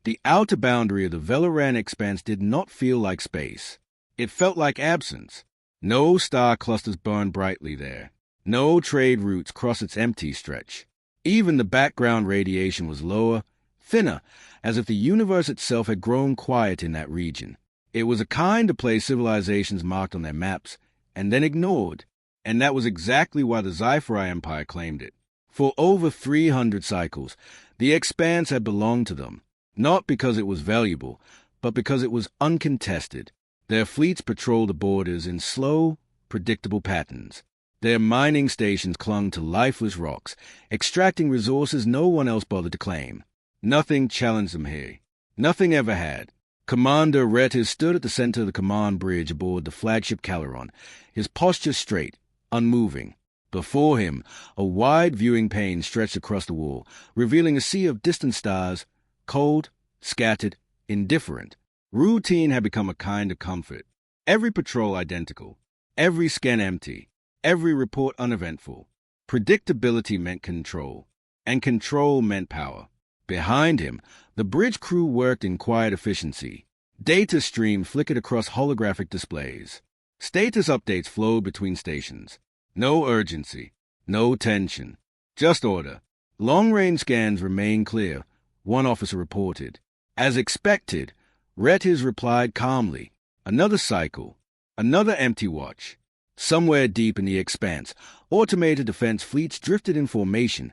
The outer boundary of the Velaran expanse did not feel like space. It felt like absence. No star clusters burned brightly there. No trade routes crossed its empty stretch. Even the background radiation was lower, thinner, as if the universe itself had grown quiet in that region. It was a kind of place civilizations marked on their maps and then ignored, and that was exactly why the Sci-fi Empire claimed it. For over 300 cycles, the expanse had belonged to them, not because it was valuable, but because it was uncontested. Their fleets patrolled the borders in slow, predictable patterns. Their mining stations clung to lifeless rocks, extracting resources no one else bothered to claim. Nothing challenged them here. Nothing ever had. Commander Retis stood at the center of the command bridge aboard the flagship Caleron, his posture straight, unmoving. Before him, a wide viewing pane stretched across the wall, revealing a sea of distant stars, cold, scattered, indifferent. Routine had become a kind of comfort. Every patrol identical, every scan empty, every report uneventful. Predictability meant control, and control meant power. Behind him, the bridge crew worked in quiet efficiency. Data stream flickered across holographic displays. Status updates flowed between stations. No urgency, no tension, just order. Long-range scans remained clear, one officer reported. As expected, Retis replied calmly. Another cycle, another empty watch. Somewhere deep in the expanse, automated defense fleets drifted in formation,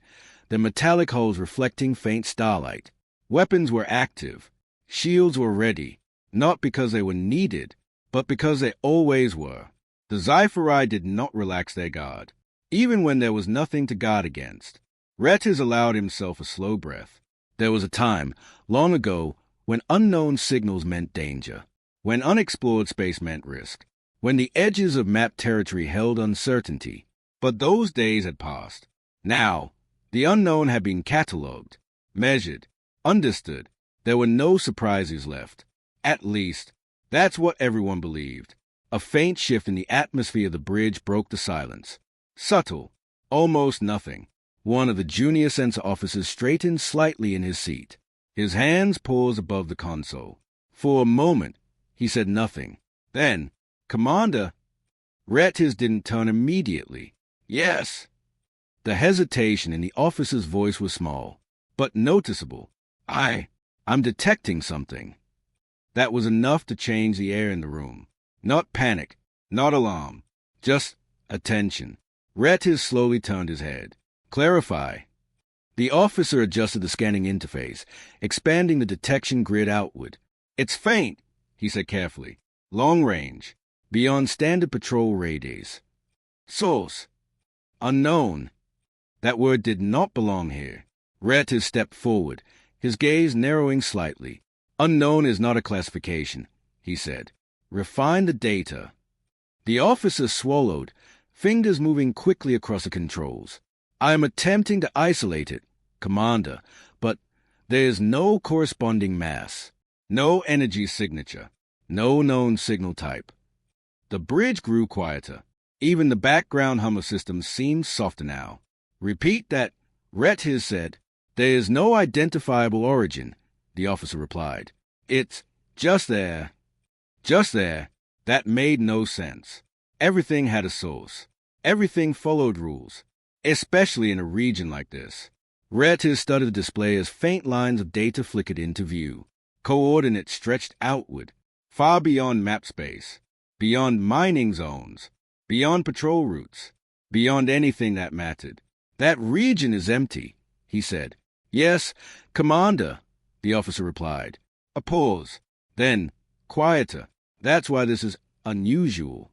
their metallic hulls reflecting faint starlight. Weapons were active. Shields were ready, not because they were needed, but because they always were. The Sci-fi did not relax their guard, even when there was nothing to guard against. Retis allowed himself a slow breath. There was a time, long ago, when unknown signals meant danger, when unexplored space meant risk, when the edges of mapped territory held uncertainty. But those days had passed. Now, the unknown had been catalogued, measured, understood. There were no surprises left. At least, that's what everyone believed. A faint shift in the atmosphere of the bridge broke the silence. Subtle, almost nothing. One of the junior sensor officers straightened slightly in his seat. His hands paused above the console. For a moment, he said nothing. Then, Commander, Retis didn't turn immediately. Yes. The hesitation in the officer's voice was small, but noticeable. I'm detecting something. That was enough to change the air in the room. Not panic, not alarm, just attention. Retis slowly turned his head. Clarify. The officer adjusted the scanning interface, expanding the detection grid outward. It's faint, he said carefully. Long range, beyond standard patrol radius. Source. Unknown. That word did not belong here. Retis stepped forward, his gaze narrowing slightly. Unknown is not a classification, he said. Refine the data. The officer swallowed, fingers moving quickly across the controls. I am attempting to isolate it, Commander, but there is no corresponding mass, no energy signature, no known signal type. The bridge grew quieter. Even the background hum of systems seemed softer now. Repeat that, Retis said. There is no identifiable origin, the officer replied. It's just there. Just there. That made no sense. Everything had a source. Everything followed rules, especially in a region like this. Retis studied the display as faint lines of data flickered into view. Coordinates stretched outward, far beyond map space, beyond mining zones, beyond patrol routes, beyond anything that mattered. That region is empty, he said. Yes, Commander, the officer replied. A pause. Then, quieter. That's why this is unusual.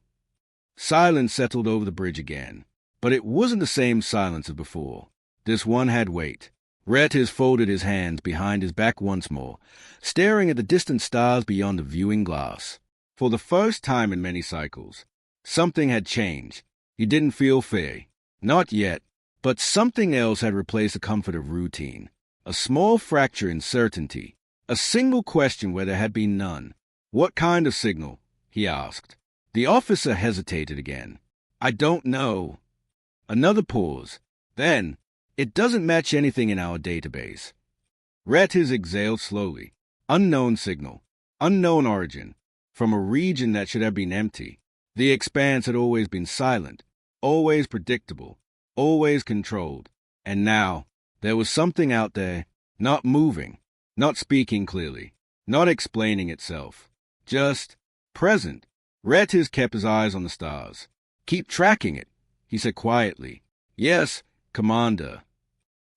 Silence settled over the bridge again, but it wasn't the same silence as before. This one had weight. Retis folded his hands behind his back once more, staring at the distant stars beyond the viewing glass. For the first time in many cycles, something had changed. He didn't feel fear. Not yet, but something else had replaced the comfort of routine. A small fracture in certainty. A single question where there had been none. What kind of signal? He asked. The officer hesitated again. I don't know. Another pause. Then, it doesn't match anything in our database. Retis exhaled slowly. Unknown signal. Unknown origin. From a region that should have been empty. The expanse had always been silent, always predictable, always controlled. And now, there was something out there, not moving, not speaking clearly, not explaining itself. Just present. Retis kept his eyes on the stars. Keep tracking it, he said quietly. Yes, Commander.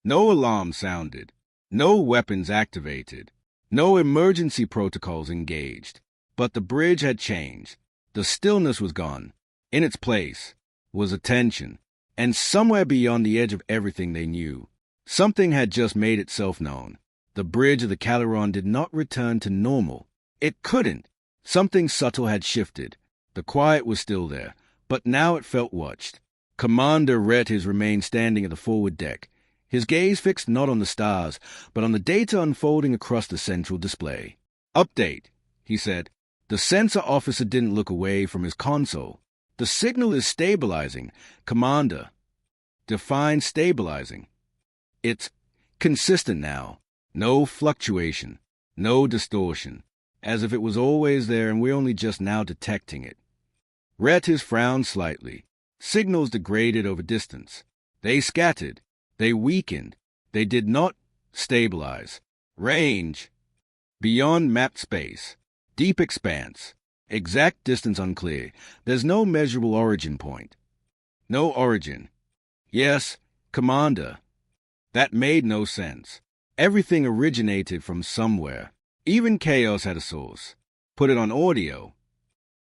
No alarm sounded. No weapons activated. No emergency protocols engaged. But the bridge had changed. The stillness was gone. In its place was attention. And somewhere beyond the edge of everything they knew, something had just made itself known. The bridge of the Caleron did not return to normal. It couldn't. Something subtle had shifted. The quiet was still there, but now it felt watched. Commander Retis remained standing at the forward deck, his gaze fixed not on the stars, but on the data unfolding across the central display. Update, he said. The sensor officer didn't look away from his console. The signal is stabilizing, Commander. Define stabilizing. It's consistent now. No fluctuation. No distortion. As if it was always there and we're only just now detecting it. Retis frowned slightly. Signals degraded over distance. They scattered. They weakened. They did not stabilize. Range. Beyond mapped space. Deep expanse. Exact distance unclear. There's no measurable origin point. No origin. Yes, Commander. That made no sense. Everything originated from somewhere. Even chaos had a source. Put it on audio.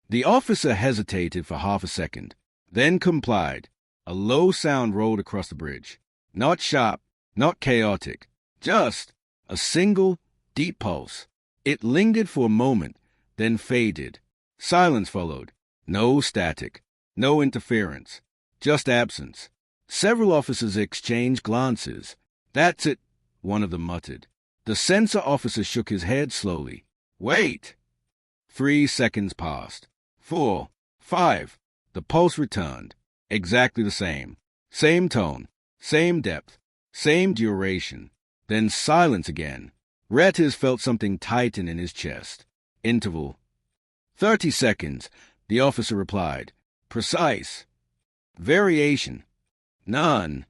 The officer hesitated for half a second, then complied. A low sound rolled across the bridge. Not sharp, not chaotic. Just a single, deep pulse. It lingered for a moment, then faded. Silence followed. No static. No interference. Just absence. Several officers exchanged glances. That's it, one of them muttered. The sensor officer shook his head slowly. Wait! 3 seconds passed. 4, 5. The pulse returned. Exactly the same. Same tone. Same depth. Same duration. Then silence again. Retis felt something tighten in his chest. Interval. 30 seconds, the officer replied. Precise. Variation. None.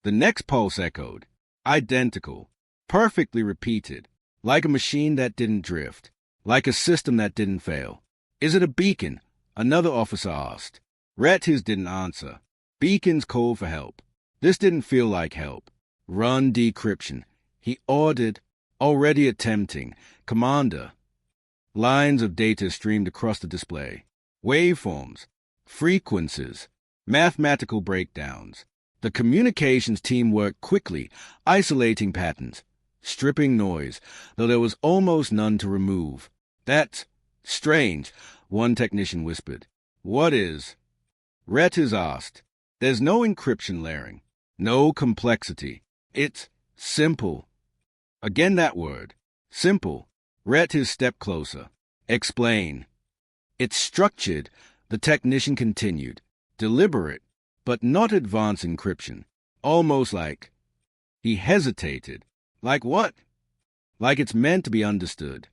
The next pulse echoed. Identical. Perfectly repeated. Like a machine that didn't drift. Like a system that didn't fail. Is it a beacon? Another officer asked. Retis didn't answer. Beacons called for help. This didn't feel like help. Run decryption. He ordered, already attempting. Commander. Lines of data streamed across the display. Waveforms. Frequencies. Mathematical breakdowns. The communications team worked quickly, isolating patterns, stripping noise, though there was almost none to remove. That's strange, one technician whispered. What is? Retis asked. There's no encryption layering, no complexity. It's simple. Again that word. Simple. Retis stepped closer. Explain. It's structured, the technician continued. Deliberate, but not advanced encryption. Almost like... He hesitated. Like what? Like it's meant to be understood.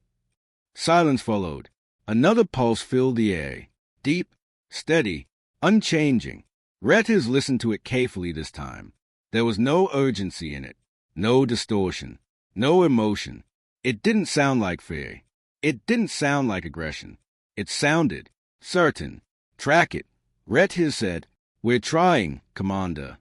Silence followed. Another pulse filled the air. Deep, steady, unchanging. Retis listened to it carefully this time. There was no urgency in it. No distortion. No emotion. It didn't sound like fear. It didn't sound like aggression. It sounded certain. Track it. Retis said, We're trying, Commander.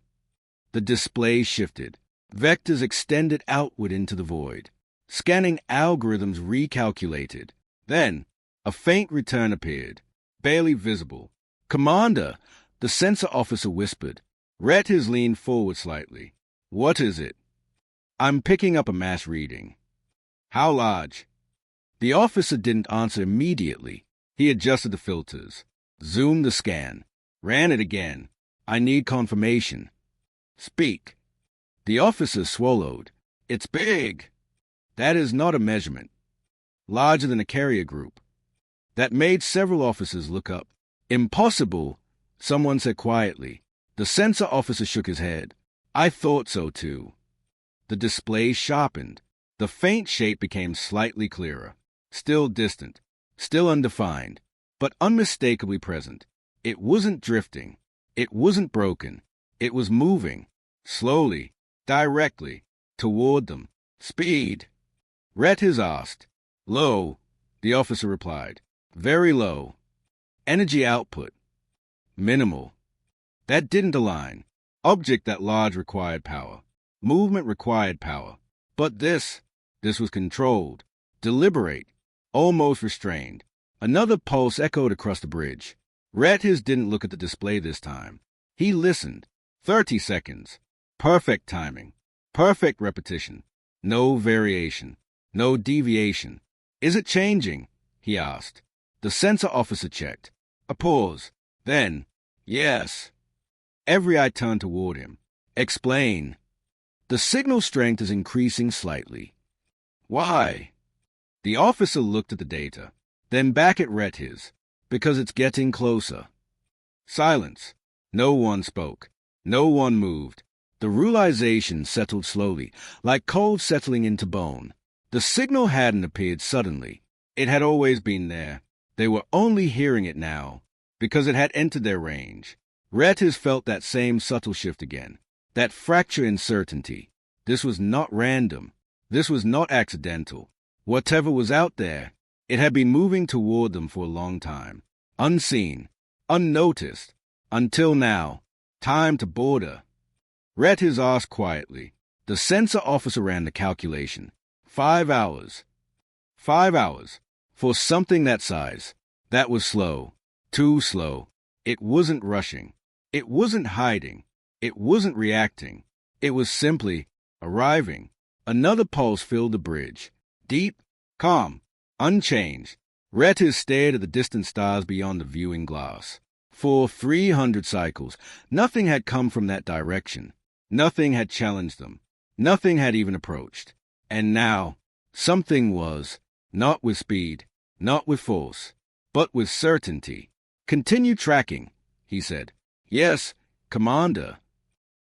The display shifted. Vectors extended outward into the void. Scanning algorithms recalculated. Then, a faint return appeared, barely visible. Commander, the sensor officer whispered. Retis leaned forward slightly. What is it? I'm picking up a mass reading. How large? The officer didn't answer immediately. He adjusted the filters, zoomed the scan, ran it again. I need confirmation. Speak. The officer swallowed. It's big. That is not a measurement. Larger than a carrier group. That made several officers look up. Impossible, someone said quietly. The sensor officer shook his head. I thought so too. The display sharpened. The faint shape became slightly clearer, still distant, still undefined, but unmistakably present. It wasn't drifting. It wasn't broken. It was moving, slowly, directly, toward them. Speed? Retters asked. Low, the officer replied. Very low. Energy output? Minimal. That didn't align. Object that large required power. Movement required power. But this was controlled, deliberate, almost restrained. Another pulse echoed across the bridge. Retters didn't look at the display this time. He listened. 30 seconds. Perfect timing. Perfect repetition. No variation. No deviation. Is it changing? He asked. The sensor officer checked. A pause. Then, yes. Every eye turned toward him. Explain. The signal strength is increasing slightly. Why? The officer looked at the data, then back at Retters. Because it's getting closer. Silence. No one spoke. No one moved. The realization settled slowly, like cold settling into bone. The signal hadn't appeared suddenly. It had always been there. They were only hearing it now, because it had entered their range. Retters felt that same subtle shift again, that fracture in certainty. This was not random. This was not accidental. Whatever was out there, it had been moving toward them for a long time, unseen, unnoticed, until now. Time to border. Retters asked quietly. The sensor officer ran the calculation. 5 hours. 5 hours. For something that size. That was slow. Too slow. It wasn't rushing. It wasn't hiding. It wasn't reacting. It was simply arriving. Another pulse filled the bridge. Deep, calm, unchanged. Retters stared at the distant stars beyond the viewing glass. For 300 cycles, nothing had come from that direction. Nothing had challenged them. Nothing had even approached. And now, something was, not with speed, not with force, but with certainty. Continue tracking, he said. Yes, Commander.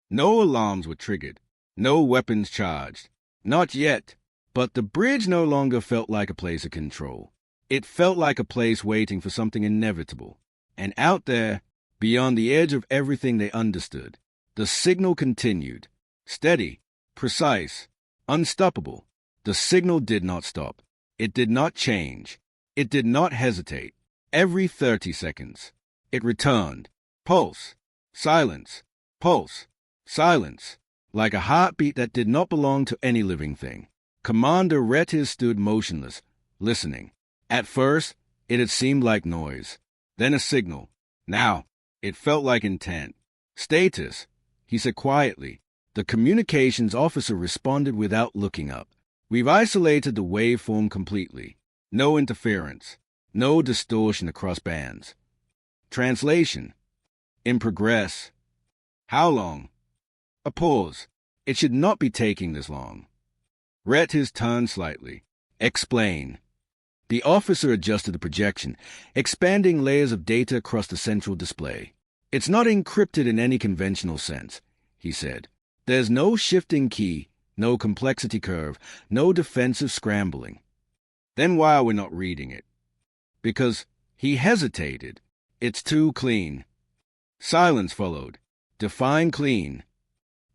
No alarms were triggered. No weapons charged. Not yet. But the bridge no longer felt like a place of control. It felt like a place waiting for something inevitable. And out there, beyond the edge of everything they understood, the signal continued. Steady, precise, unstoppable. The signal did not stop. It did not change. It did not hesitate. Every 30 seconds, it returned. Pulse, silence, pulse, silence, like a heartbeat that did not belong to any living thing. Commander Retters stood motionless, listening. At first, it had seemed like noise, then a signal. Now, it felt like intent. Status, he said quietly. The communications officer responded without looking up. We've isolated the waveform completely. No interference. No distortion across bands. Translation. In progress. How long? A pause. It should not be taking this long. Retters turned slightly. Explain. The officer adjusted the projection, expanding layers of data across the central display. It's not encrypted in any conventional sense, he said. There's no shifting key, no complexity curve, no defensive scrambling. Then why are we not reading it? Because he hesitated. It's too clean. Silence followed. Define clean.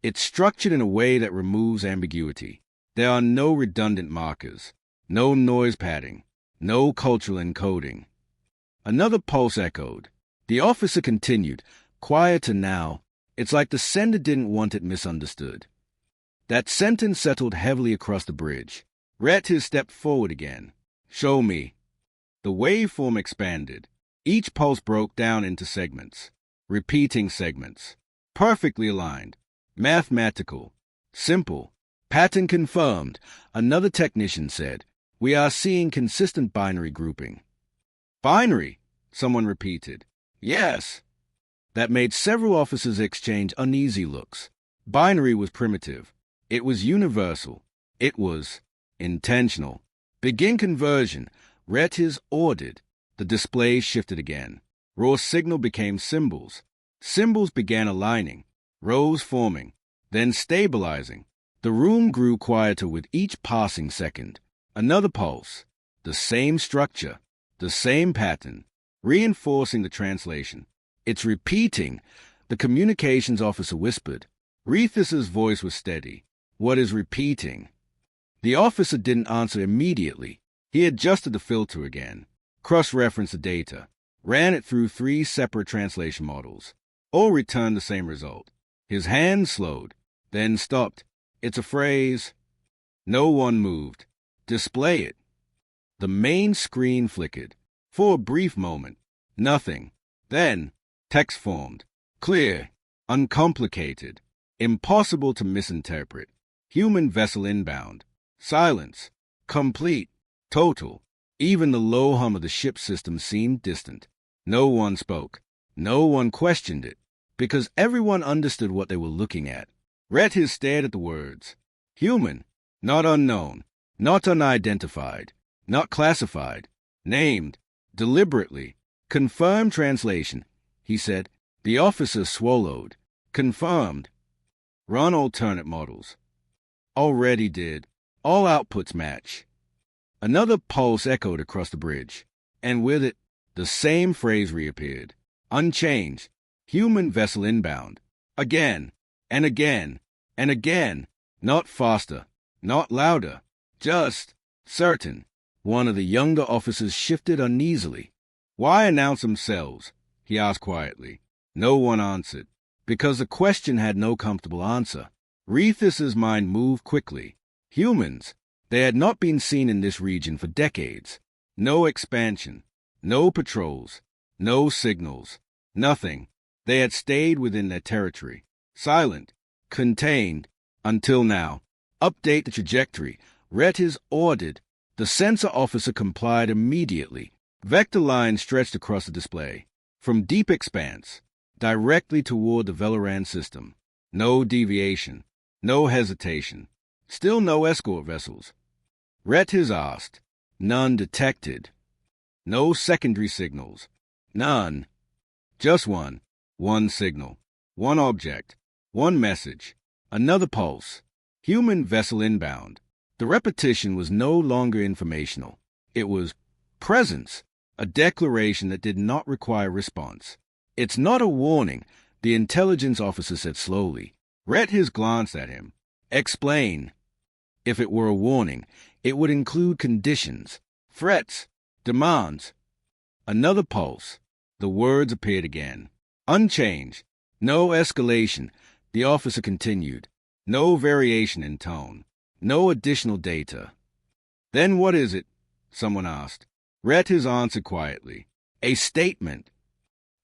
It's structured in a way that removes ambiguity. There are no redundant markers, no noise padding, no cultural encoding. Another pulse echoed. The officer continued, quieter now. It's like the sender didn't want it misunderstood. That sentence settled heavily across the bridge. Retters stepped forward again. Show me. The waveform expanded. Each pulse broke down into segments. Repeating segments. Perfectly aligned. Mathematical. Simple. Pattern confirmed. Another technician said. We are seeing consistent binary grouping. Binary, someone repeated. Yes. That made several officers exchange uneasy looks. Binary was primitive. It was universal. It was intentional. Begin conversion. Retters ordered. The display shifted again. Raw signal became symbols. Symbols began aligning. Rows forming. Then stabilizing. The room grew quieter with each passing second. Another pulse. The same structure. The same pattern. Reinforcing the translation. "It's repeating," the communications officer whispered. Rethus's voice was steady. "What is repeating?" The officer didn't answer immediately. He adjusted the filter again, cross-referenced the data, ran it through 3 separate translation models. All returned the same result. His hand slowed, then stopped. "It's a phrase." No one moved. "Display it." The main screen flickered. For a brief moment, nothing. Then, text formed. Clear, uncomplicated, impossible to misinterpret. Human vessel inbound. Silence. Complete. Total. Even the low hum of the ship system seemed distant. No one spoke. No one questioned it, because everyone understood what they were looking at. Rethis stared at the words. Human. Not unknown. Not unidentified. Not classified. Named. Deliberately. Confirmed translation, he said. The officer swallowed. Confirmed. Run alternate models. Already did. All outputs match. Another pulse echoed across the bridge, and with it, the same phrase reappeared. Unchanged. Human vessel inbound. Again, and again, and again. Not faster, not louder, just certain. One of the younger officers shifted uneasily. Why announce themselves? He asked quietly. No one answered, because the question had no comfortable answer. Rethus's mind moved quickly. Humans. They had not been seen in this region for decades. No expansion, no patrols, no signals, nothing. They had stayed within their territory, silent, contained, until now. Update the trajectory. Rethis ordered. The sensor officer complied immediately. Vector lines stretched across the display, from deep expanse, directly toward the Velaran system. No deviation, no hesitation. Still no escort vessels. Rethis asked. None detected. No secondary signals. None. Just one. One signal. One object. One message. Another pulse. Human vessel inbound. The repetition was no longer informational. It was presence, a declaration that did not require response. It's not a warning, the intelligence officer said slowly. Rethis glanced at him. Explain. If it were a warning, it would include conditions, threats, demands. Another pulse. The words appeared again. Unchanged. No escalation. The officer continued. No variation in tone. No additional data. Then what is it? Someone asked. Rethis answered quietly. A statement.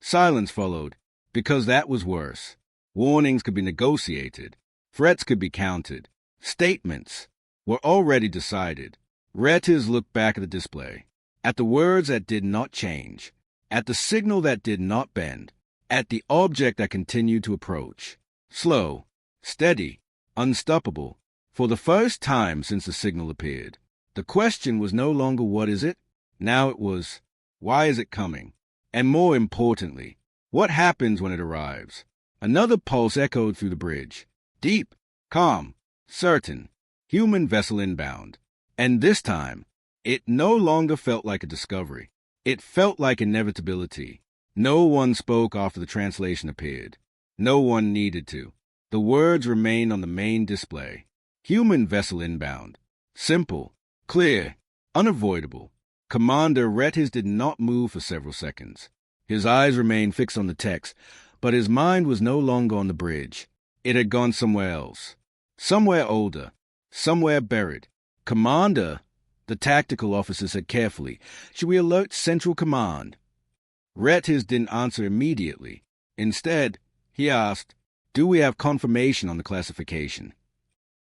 Silence followed, because that was worse. Warnings could be negotiated. Threats could be countered. Statements were already decided. Rethis looked back at the display, at the words that did not change, at the signal that did not bend, at the object that continued to approach. Slow, steady, unstoppable. For the first time since the signal appeared, the question was no longer what is it? Now it was, why is it coming? And more importantly, what happens when it arrives? Another pulse echoed through the bridge. Deep, calm, certain. Human vessel inbound. And this time, it no longer felt like a discovery. It felt like inevitability. No one spoke after the translation appeared. No one needed to. The words remained on the main display. Human vessel inbound. Simple, clear, unavoidable. Commander Rethis did not move for several seconds. His eyes remained fixed on the text, but his mind was no longer on the bridge. It had gone somewhere else. Somewhere older. Somewhere buried. Commander, the tactical officer said carefully, should we alert Central Command? Rethis didn't answer immediately. Instead, he asked, do we have confirmation on the classification?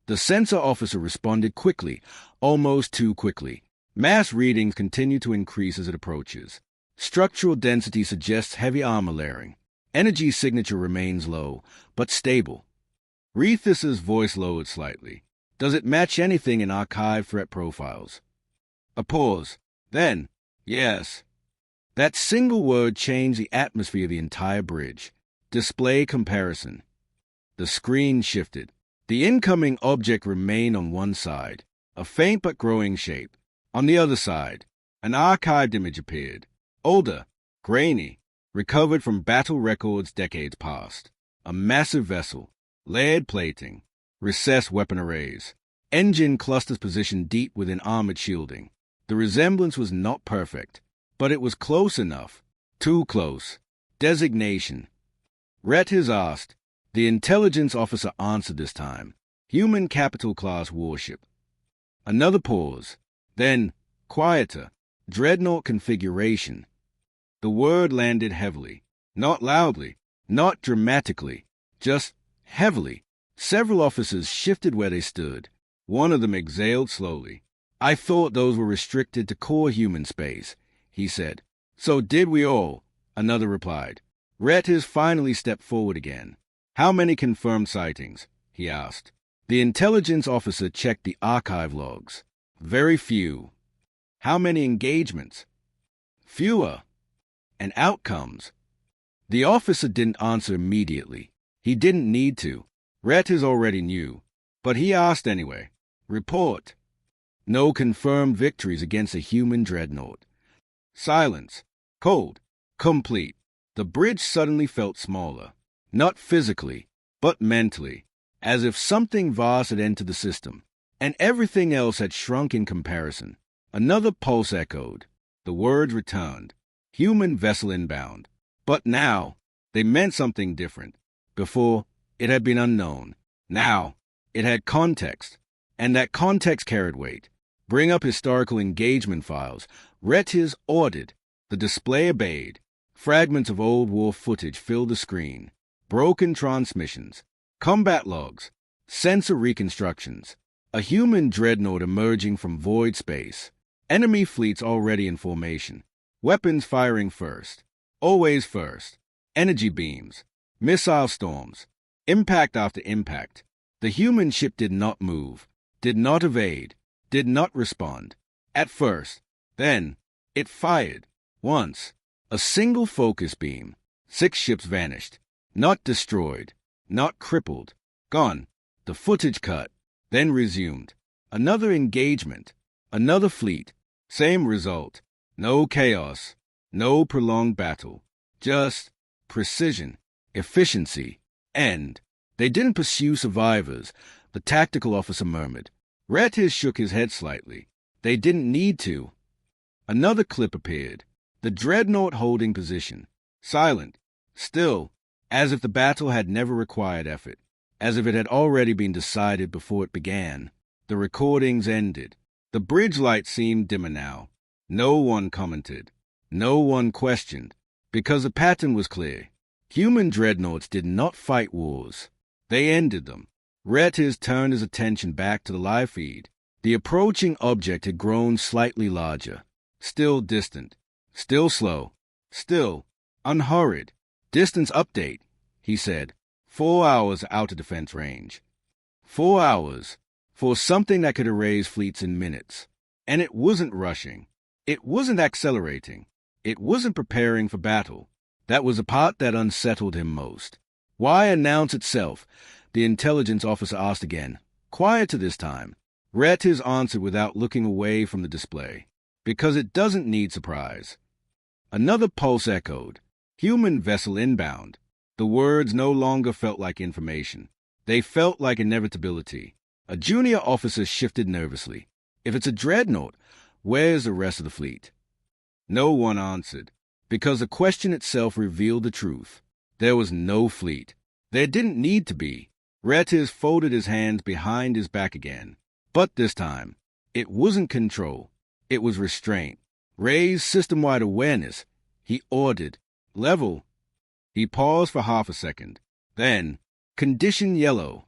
The sensor officer responded quickly, almost too quickly. Mass readings continue to increase as it approaches. Structural density suggests heavy armor layering. Energy signature remains low, but stable. Rethus's voice lowered slightly. Does it match anything in archive threat profiles? A pause. Then, yes. That single word changed the atmosphere of the entire bridge. Display comparison. The screen shifted. The incoming object remained on one side, a faint but growing shape. On the other side, an archived image appeared, older, grainy, recovered from battle records decades past. A massive vessel, layered plating, recessed weapon arrays, engine clusters positioned deep within armored shielding. The resemblance was not perfect, but it was close enough. Too close. Designation. Retiz asked. The intelligence officer answered this time. Human capital class warship. Another pause. Then, quieter. Dreadnought configuration. The word landed heavily. Not loudly, not dramatically, just heavily. Several officers shifted where they stood. One of them exhaled slowly. I thought those were restricted to core human space, he said. So did we all, another replied. Retiz finally stepped forward again. How many confirmed sightings? He asked. The intelligence officer checked the archive logs. Very few. How many engagements? Fewer. And outcomes? The officer didn't answer immediately. He didn't need to. Retiz already knew. But he asked anyway. Report. No confirmed victories against a human dreadnought. Silence. Cold. Complete. The bridge suddenly felt smaller. Not physically, but mentally. As if something vast had entered the system, and everything else had shrunk in comparison. Another pulse echoed. The words returned. Human vessel inbound. But now, they meant something different. Before, it had been unknown. Now, it had context. And that context carried weight. Bring up historical engagement files. Retiz ordered. The display obeyed. Fragments of old war footage filled the screen. Broken transmissions. Combat logs. Sensor reconstructions. A human dreadnought emerging from void space. Enemy fleets already in formation. Weapons firing first. Always first. Energy beams. Missile storms. Impact after impact. The human ship did not move. Did not evade. Did not respond. At first. Then. It fired. Once. A single focus beam. 6 ships vanished. Not destroyed. Not crippled. Gone. The footage cut. Then resumed. Another engagement. Another fleet. Same result. No chaos. No prolonged battle. Just precision. Efficiency. End. They didn't pursue survivors, the tactical officer murmured. Retiz shook his head slightly. They didn't need to. Another clip appeared. The dreadnought holding position. Silent. Still. As if the battle had never required effort. As if it had already been decided before it began. The recordings ended. The bridge light seemed dimmer now. No one commented. No one questioned. Because the pattern was clear. Human dreadnoughts did not fight wars. They ended them. Retiz turned his attention back to the live feed. The approaching object had grown slightly larger. Still distant. Still slow. Still unhurried. Distance update, he said. 4 hours out of defense range. 4 hours. For something that could erase fleets in minutes. And it wasn't rushing. It wasn't accelerating. It wasn't preparing for battle. That was the part that unsettled him most. Why announce itself? The intelligence officer asked again. Quieter this time. Retiz answered without looking away from the display. Because it doesn't need surprise. Another pulse echoed. Human vessel inbound. The words no longer felt like information. They felt like inevitability. A junior officer shifted nervously. If it's a dreadnought, where's the rest of the fleet? No one answered. Because the question itself revealed the truth. There was no fleet. There didn't need to be. Retiz folded his hands behind his back again. But this time, it wasn't control. It was restraint. Raise system-wide awareness. He ordered. Level. He paused for half a second. Then, condition yellow.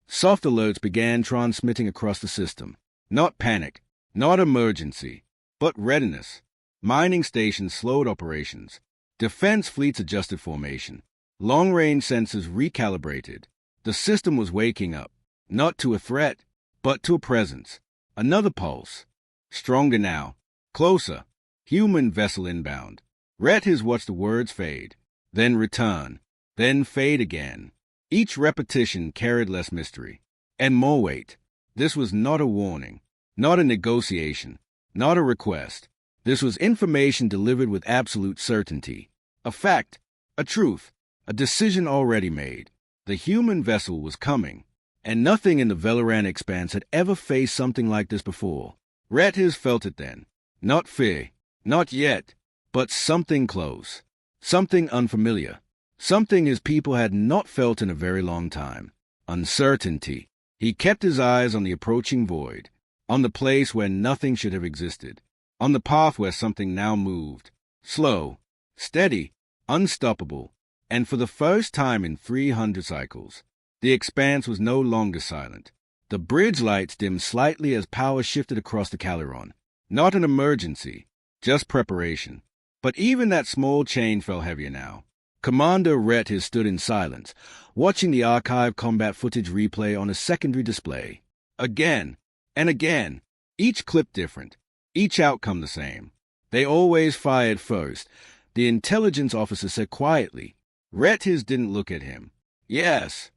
Soft alerts began transmitting across the system. Not panic. Not emergency. But readiness. Mining stations slowed operations. Defense fleets adjusted formation. Long-range sensors recalibrated. The system was waking up. Not to a threat, but to a presence. Another pulse. Stronger now. Closer. Human vessel inbound. Retiz watched the words fade. Then return. Then fade again. Each repetition carried less mystery. And more weight. This was not a warning, not a negotiation, not a request. This was information delivered with absolute certainty. A fact, a truth, a decision already made. The human vessel was coming, and nothing in the Velaran expanse had ever faced something like this before. Rhett felt it then. Not fear, not yet, but something close, something unfamiliar, something his people had not felt in a very long time. Uncertainty. He kept his eyes on the approaching void, on the place where nothing should have existed, on the path where something now moved, slow, steady, unstoppable, and for the first time in 300 cycles, the expanse was no longer silent. The bridge lights dimmed slightly as power shifted across the Caliron. Not an emergency, just preparation. But even that small change felt heavier now. Commander Rhett stood in silence, watching the archive combat footage replay on a secondary display. Again and again, each clip different, each outcome the same. They always fired first, the intelligence officer said quietly. Rhett didn't look at him. Yes.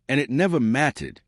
And it never mattered.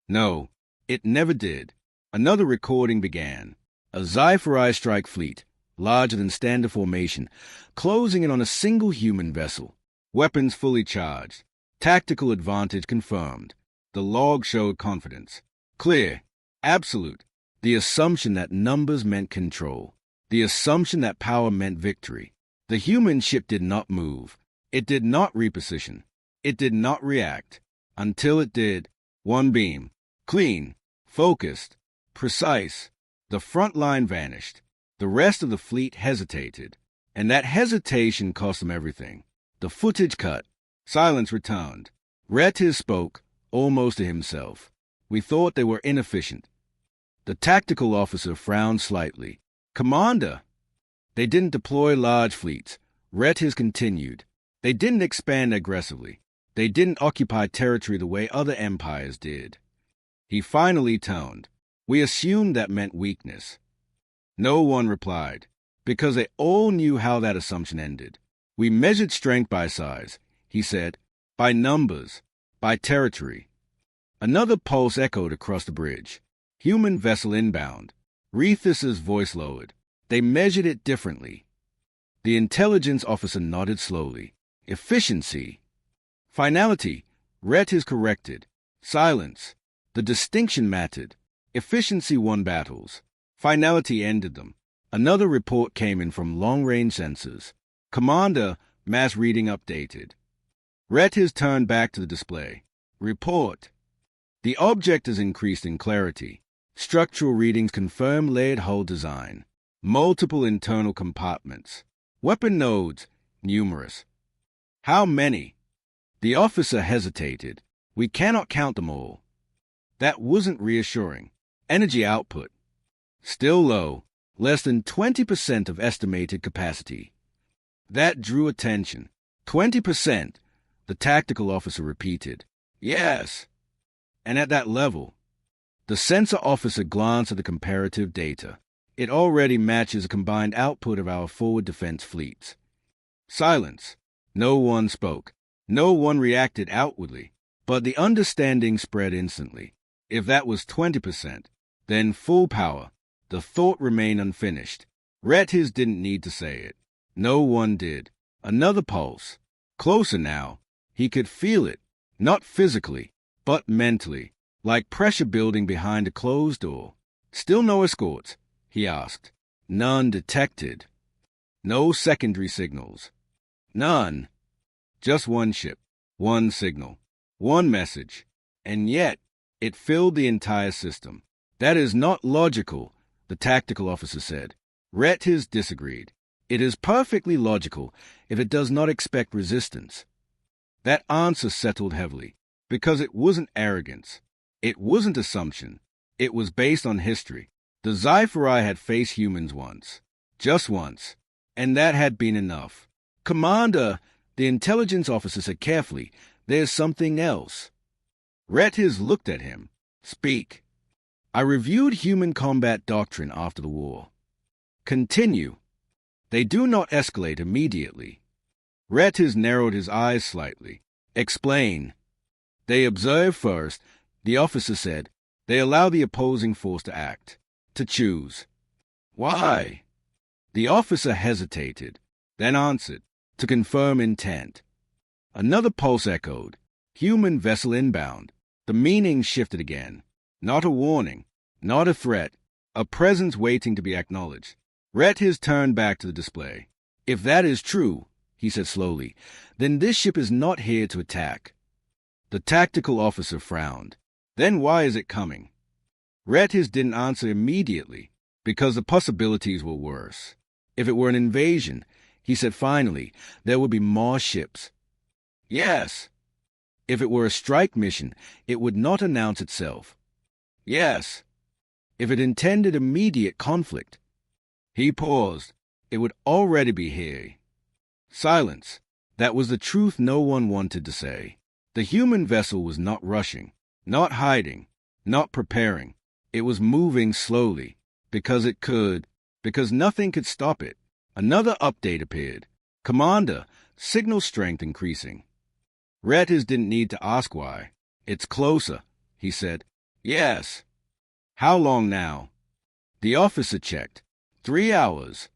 No, it never did. Another recording began. A sci-fi strike fleet, larger than standard formation, closing in on a single human vessel. Weapons fully charged. Tactical advantage confirmed. The log showed confidence. Clear. Absolute. The assumption that numbers meant control. The assumption that power meant victory. The human ship did not move. It did not reposition. It did not react. Until it did. One beam. Clean. Focused. Precise. The front line vanished. The rest of the fleet hesitated. And that hesitation cost them everything. The footage cut. Silence returned. Rhett spoke, almost to himself. We thought they were inefficient. The tactical officer frowned slightly. Commander! They didn't deploy large fleets. Rhett continued. They didn't expand aggressively. They didn't occupy territory the way other empires did. He finally toned. We assumed that meant weakness. No one replied, because they all knew how that assumption ended. We measured strength by size, he said, by numbers, by territory. Another pulse echoed across the bridge. Human vessel inbound. Rethus's voice lowered. They measured it differently. The intelligence officer nodded slowly. Efficiency. Finality. Rhett corrected. Silence. The distinction mattered. Efficiency won battles. Finality ended them. Another report came in from long-range sensors. Commander, mass reading updated. Rhett turned back to the display. Report. The object has increased in clarity. Structural readings confirm layered hull design. Multiple internal compartments. Weapon nodes, numerous. How many? The officer hesitated. We cannot count them all. That wasn't reassuring. Energy output. Still low, less than 20% of estimated capacity. That drew attention. 20%, the tactical officer repeated. Yes. And at that level, the sensor officer glanced at the comparative data. It already matches the combined output of our forward defense fleets. Silence. No one spoke. No one reacted outwardly. But the understanding spread instantly. If that was 20%, then full power. The thought remained unfinished. Rhett didn't need to say it. No one did. Another pulse. Closer now. He could feel it. Not physically, but mentally. Like pressure building behind a closed door. Still no escorts? He asked. None detected. No secondary signals. None. Just one ship. One signal. One message. And yet, it filled the entire system. That is not logical, the tactical officer said. Rhett disagreed. It is perfectly logical if it does not expect resistance. That answer settled heavily, because it wasn't arrogance. It wasn't assumption. It was based on history. The sci-fi had faced humans once. Just once. And that had been enough. Commander, the intelligence officer said carefully, there's something else. Rhett looked at him. Speak. I reviewed human combat doctrine after the war. Continue. They do not escalate immediately. Rhett narrowed his eyes slightly. Explain. They observe first, The officer said. They allow the opposing force to act, to choose. Why? The officer hesitated, then answered, to confirm intent. Another pulse echoed. Human vessel inbound. The meaning shifted again. Not a warning, not a threat, a presence waiting to be acknowledged. Rhett turned back to the display. If that is true, he said slowly, then this ship is not here to attack. The tactical officer frowned. Then why is it coming? Rhett didn't answer immediately, because the possibilities were worse. If it were an invasion, he said finally, there would be more ships. Yes. If it were a strike mission, it would not announce itself. Yes. If it intended immediate conflict. He paused. It would already be here. Silence. That was the truth no one wanted to say. The human vessel was not rushing, not hiding, not preparing. It was moving slowly, because it could, because nothing could stop it. Another update appeared. Commander, signal strength increasing. Rhett didn't need to ask why. It's closer, he said. Yes. How long now? The officer checked. 3 hours.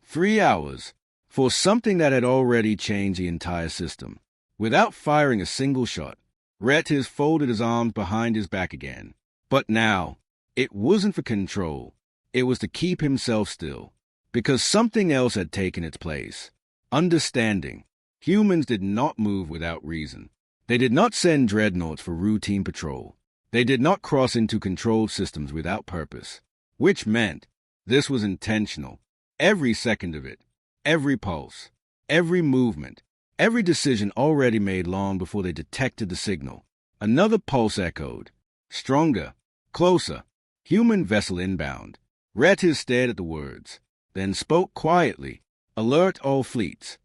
3 hours. For something that had already changed the entire system. Without firing a single shot, Rhett folded his arms behind his back again. But now, it wasn't for control. It was to keep himself still. Because something else had taken its place. Understanding. Humans did not move without reason. They did not send dreadnoughts for routine patrol. They did not cross into controlled systems without purpose. Which meant this was intentional. Every second of it. Every pulse. Every movement. Every decision already made long before they detected the signal. Another pulse echoed. Stronger. Closer. Human vessel inbound. Rhett stared at the words, then spoke quietly. Alert all fleets.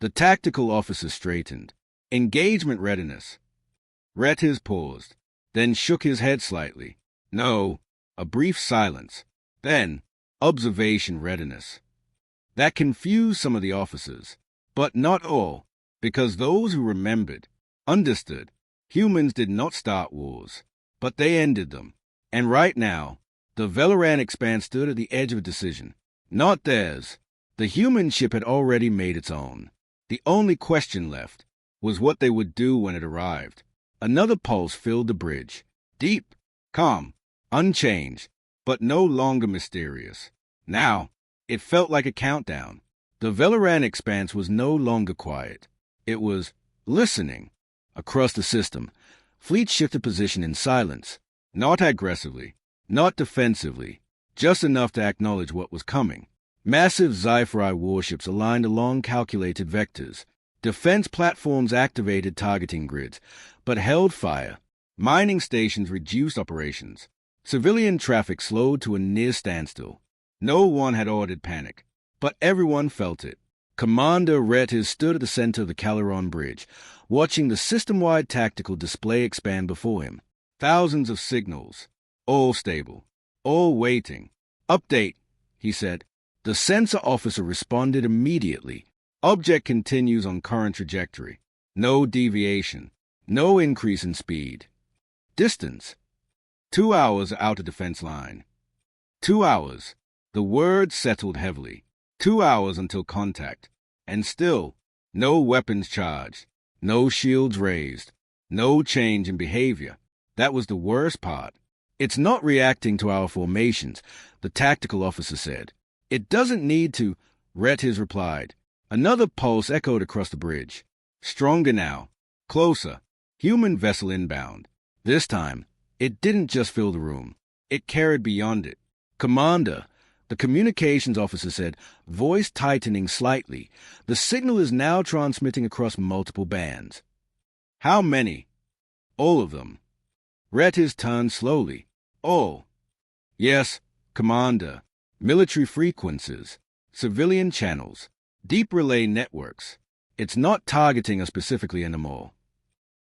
The tactical officer straightened. Engagement readiness. Rhett paused, then shook his head slightly. No. A brief silence. Then, observation readiness. That confused some of the officers, but not all, because those who remembered, understood, humans did not start wars, but they ended them. And right now, the Valoran expanse stood at the edge of a decision. Not theirs. The human ship had already made its own. The only question left was what they would do when it arrived. Another pulse filled the bridge. Deep, calm, unchanged, but no longer mysterious. Now, it felt like a countdown. The Valoran expanse was no longer quiet. It was listening. Across the system, fleets shifted position in silence. Not aggressively, not defensively, just enough to acknowledge what was coming. Massive sci-fi warships aligned along calculated vectors. Defense platforms activated targeting grids, but held fire. Mining stations reduced operations. Civilian traffic slowed to a near standstill. No one had ordered panic, but everyone felt it. Commander Rhett stood at the center of the Caleron Bridge, watching the system-wide tactical display expand before him. Thousands of signals, all stable, all waiting. Update, he said. The sensor officer responded immediately. Object continues on current trajectory. No deviation. No increase in speed. Distance. 2 hours out of defense line. 2 hours. The word settled heavily. 2 hours until contact. And still, no weapons charged. No shields raised. No change in behavior. That was the worst part. It's not reacting to our formations, the tactical officer said. It doesn't need to, Rhett replied. Another pulse echoed across the bridge. Stronger now. Closer. Human vessel inbound. This time, it didn't just fill the room. It carried beyond it. Commander, the communications officer said, voice tightening slightly. The signal is now transmitting across multiple bands. How many? All of them. Rhett turned slowly. All. Yes, Commander. Military frequencies, civilian channels, deep relay networks. It's not targeting us specifically anymore.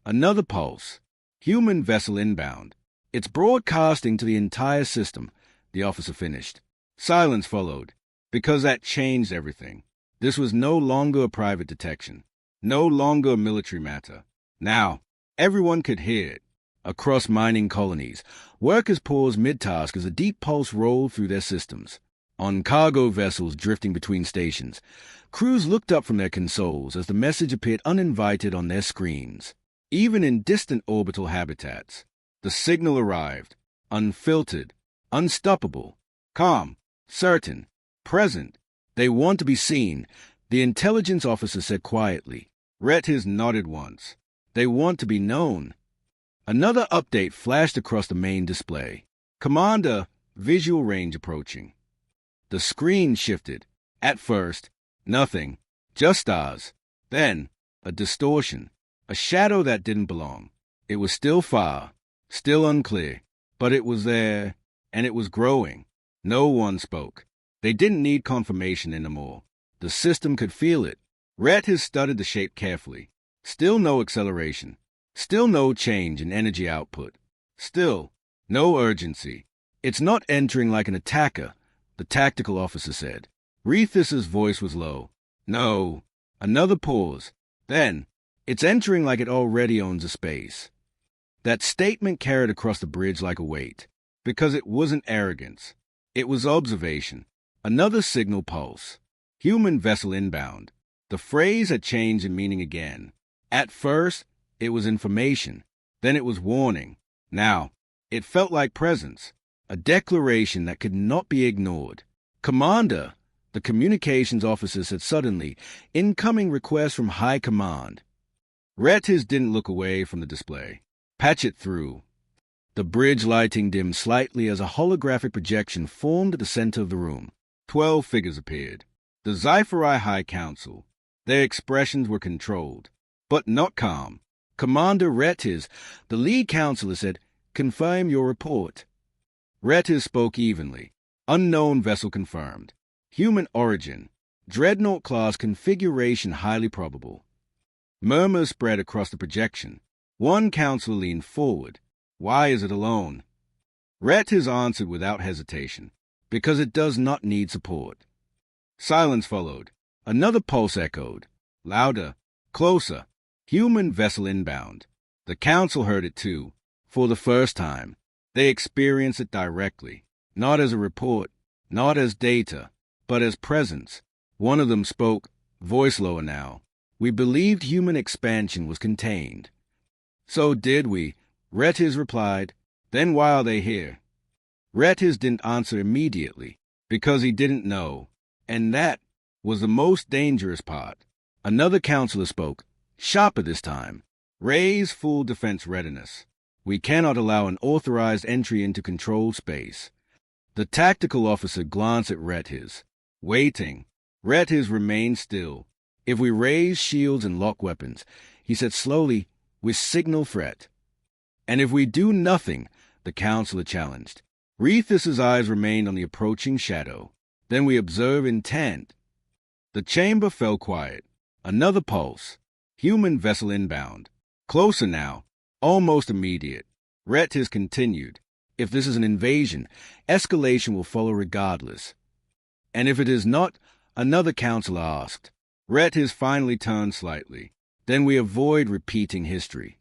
Another pulse. Human vessel inbound. It's broadcasting to the entire system, the officer finished. Silence followed, because that changed everything. This was no longer a private detection, no longer a military matter. Now, everyone could hear it. Across mining colonies, workers paused mid-task as a deep pulse rolled through their systems. On cargo vessels drifting between stations, crews looked up from their consoles as the message appeared uninvited on their screens. Even in distant orbital habitats, the signal arrived, unfiltered, unstoppable, calm, certain, present. They want to be seen, the intelligence officer said quietly. Retiz nodded once. They want to be known. Another update flashed across the main display. Commander, visual range approaching. The screen shifted. At first, nothing, just stars. Then, a distortion, a shadow that didn't belong. It was still far, still unclear, but it was there, and it was growing. No one spoke. They didn't need confirmation anymore. The system could feel it. Rhett has studied the shape carefully. Still no acceleration. Still no change in energy output. Still, no urgency. It's not entering like an attacker, the tactical officer said. Rethus's voice was low. No. Another pause. Then, it's entering like it already owns a space. That statement carried across the bridge like a weight, because it wasn't arrogance. It was observation. Another signal pulse. Human vessel inbound. The phrase had changed in meaning again. At first, it was information. Then it was warning. Now, it felt like presence. A declaration that could not be ignored. Commander, the communications officer said suddenly, incoming request from High Command. Retiz didn't look away from the display. Patch it through. The bridge lighting dimmed slightly as a holographic projection formed at the center of the room. 12 figures appeared. The HFY High Council. Their expressions were controlled, but not calm. Commander Retiz, the lead counselor, said, confirm your report. Retiz spoke evenly. Unknown vessel confirmed. Human origin. Dreadnought class configuration highly probable. Murmurs spread across the projection. One counselor leaned forward. Why is it alone? Retiz answered without hesitation. Because it does not need support. Silence followed. Another pulse echoed. Louder. Closer. Human vessel inbound. The council heard it too. For the first time. They experienced it directly. Not as a report. Not as data. But as presence. One of them spoke, voice lower now. We believed human expansion was contained. So did we, Retiz replied. Then why are they here? Retiz didn't answer immediately, because he didn't know. And that was the most dangerous part. Another counselor spoke, sharper this time. Raise full defense readiness. We cannot allow an authorized entry into controlled space. The tactical officer glanced at Retiz. Waiting. Retiz remained still. If we raise shields and lock weapons, he said slowly, we signal threat. And if we do nothing, the counselor challenged. Rethus's eyes remained on the approaching shadow. Then we observe intent. The chamber fell quiet. Another pulse. Human vessel inbound. Closer now. Almost immediate. Retiz continued. If this is an invasion, escalation will follow regardless. And if it is not, another counselor asked. Retiz finally turned slightly. Then we avoid repeating history.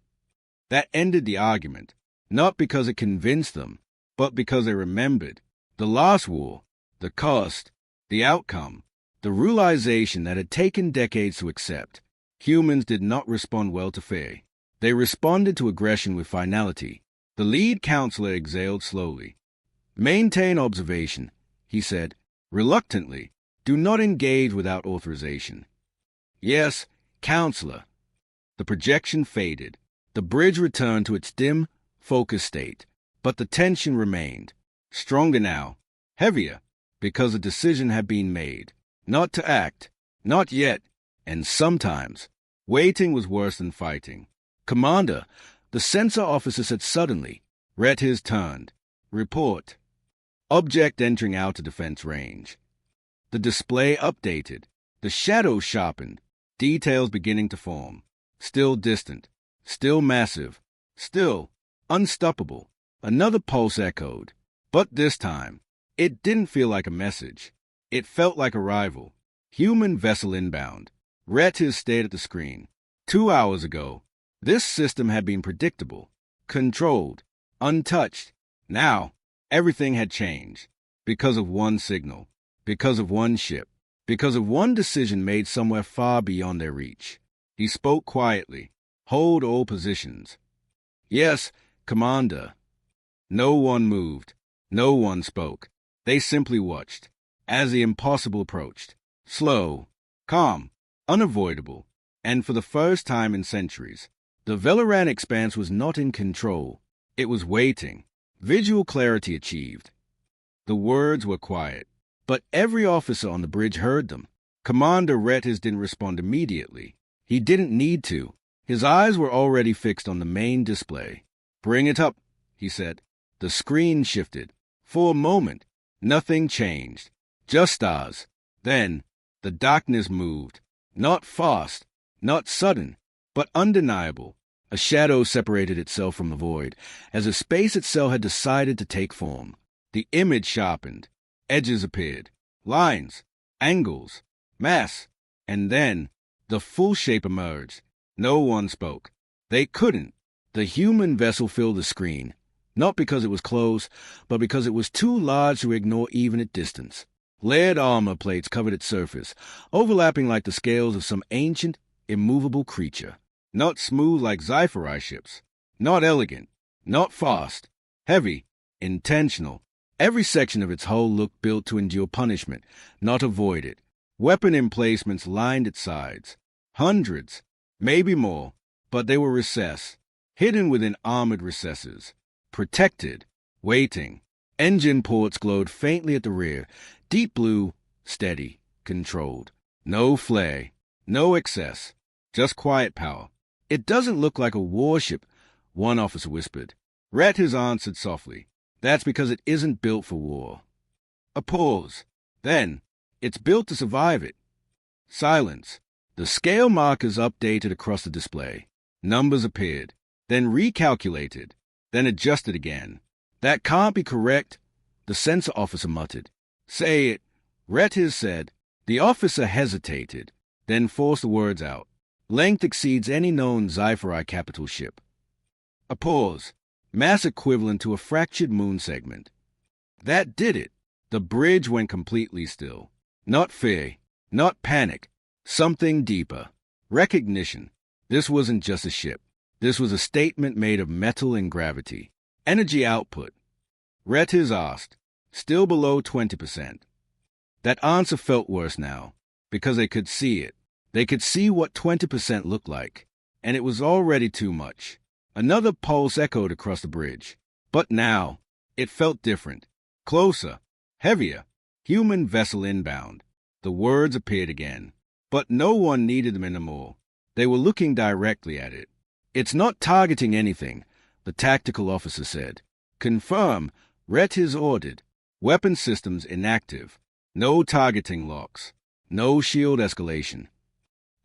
That ended the argument, not because it convinced them, but because they remembered. The last war, the cost, the outcome, the realization that had taken decades to accept. Humans did not respond well to fear. They responded to aggression with finality. The lead counselor exhaled slowly. Maintain observation, he said, reluctantly. Do not engage without authorization. Yes, counselor. The projection faded. The bridge returned to its dim, focused state. But the tension remained. Stronger now. Heavier. Because a decision had been made. Not to act. Not yet. And sometimes, waiting was worse than fighting. Commander, the sensor officer said suddenly. Retiz turned. Report. Object entering outer defense range. The display updated. The shadows sharpened. Details beginning to form. Still distant. Still massive. Still unstoppable. Another pulse echoed. But this time, it didn't feel like a message. It felt like arrival. Human vessel inbound. Retiz stared at the screen. 2 hours ago, this system had been predictable. controlled, untouched. Now, everything had changed. Because of one signal, because of one ship, because of one decision made somewhere far beyond their reach. He spoke quietly. Hold all positions. Yes, Commander. No one moved. No one spoke. They simply watched. As the impossible approached. Slow, calm, unavoidable. And for the first time in centuries, the Velaran expanse was not in control. It was waiting. Visual clarity achieved. The words were quiet, but every officer on the bridge heard them. Commander Retis didn't respond immediately. He didn't need to. His eyes were already fixed on the main display. Bring it up, he said. The screen shifted. For a moment, nothing changed. Just stars. Then, the darkness moved. Not fast, not sudden, but undeniable. A shadow separated itself from the void, as if space itself had decided to take form. The image sharpened. Edges appeared. Lines. Angles. Mass. And then, the full shape emerged. No one spoke. They couldn't. The human vessel filled the screen, not because it was close, but because it was too large to ignore even at distance. Layered armor plates covered its surface, overlapping like the scales of some ancient, immovable creature. Not smooth like sci-fi ships. Not elegant. Not fast. Heavy. Intentional. Every section of its hull looked built to endure punishment, not avoid it. Weapon emplacements lined its sides. Hundreds. Maybe more. But they were recessed. Hidden within armored recesses. Protected. Waiting. Engine ports glowed faintly at the rear. Deep blue. Steady. Controlled. No flare. No excess. Just quiet power. It doesn't look like a warship, one officer whispered. Retis answered softly. That's because it isn't built for war. A pause. Then, it's built to survive it. Silence. The scale markers updated across the display. Numbers appeared, then recalculated, then adjusted again. That can't be correct, the sensor officer muttered. Say it, Retis said. The officer hesitated, then forced the words out. Length exceeds any known sci-fi capital ship. A pause. Mass equivalent to a fractured moon segment. That did it. The bridge went completely still. Not fear, not panic. Something deeper. Recognition. This wasn't just a ship. This was a statement made of metal and gravity. Energy output. Retis asked. Still below 20%. That answer felt worse now, because they could see it. They could see what 20% looked like, and it was already too much. Another pulse echoed across the bridge. But now, it felt different. Closer. Heavier. Human vessel inbound. The words appeared again. But no one needed them anymore. They were looking directly at it. It's not targeting anything, the tactical officer said. Confirm, Retis ordered. Weapon systems inactive. No targeting locks. No shield escalation.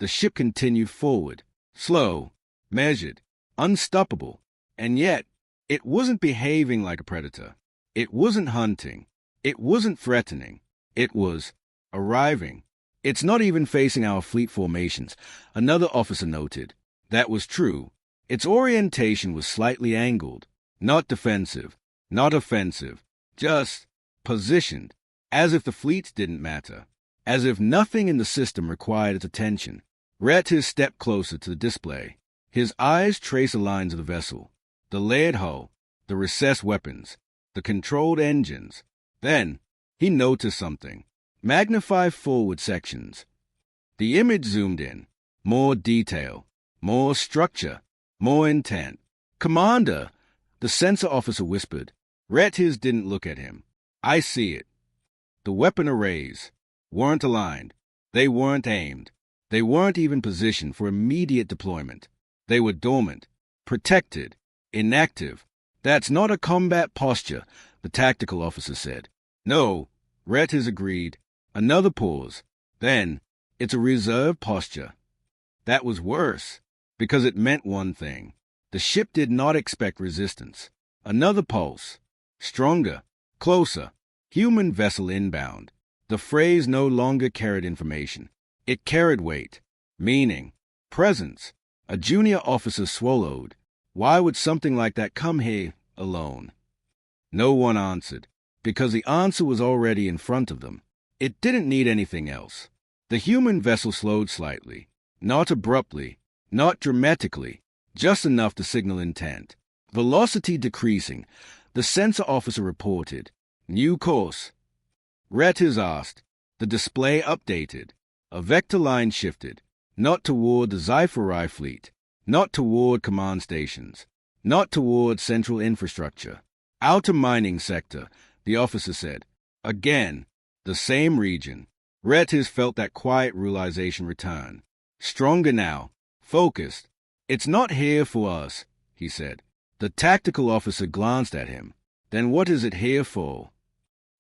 The ship continued forward, slow, measured, unstoppable, and yet it wasn't behaving like a predator. It wasn't hunting. It wasn't threatening. It was arriving. It's not even facing our fleet formations, another officer noted. That was true. Its orientation was slightly angled, not defensive, not offensive, just positioned, as if the fleets didn't matter, as if nothing in the system required its attention. Retis stepped closer to the display. His eyes traced the lines of the vessel, the layered hull, the recessed weapons, the controlled engines. Then, he noticed something. Magnify forward sections. The image zoomed in. More detail, more structure, more intent. Commander, the sensor officer whispered. Retis didn't look at him. I see it. The weapon arrays weren't aligned. They weren't aimed. They weren't even positioned for immediate deployment. They were dormant, protected, inactive. That's not a combat posture, the tactical officer said. No, Retis agreed. Another pause. Then, it's a reserve posture. That was worse, because it meant one thing. The ship did not expect resistance. Another pulse. Stronger, closer, human vessel inbound. The phrase no longer carried information. It carried weight, meaning, presence. A junior officer swallowed. Why would something like that come here alone? No one answered, because the answer was already in front of them. It didn't need anything else. The human vessel slowed slightly, not abruptly, not dramatically, just enough to signal intent. Velocity decreasing, the sensor officer reported. New course. Retters asked. The display updated. A vector line shifted, not toward the sci-fi fleet, not toward command stations, not toward central infrastructure. Outer mining sector, the officer said. Again, the same region. Retters felt that quiet realization return. Stronger now, focused. It's not here for us, he said. The tactical officer glanced at him. Then what is it here for?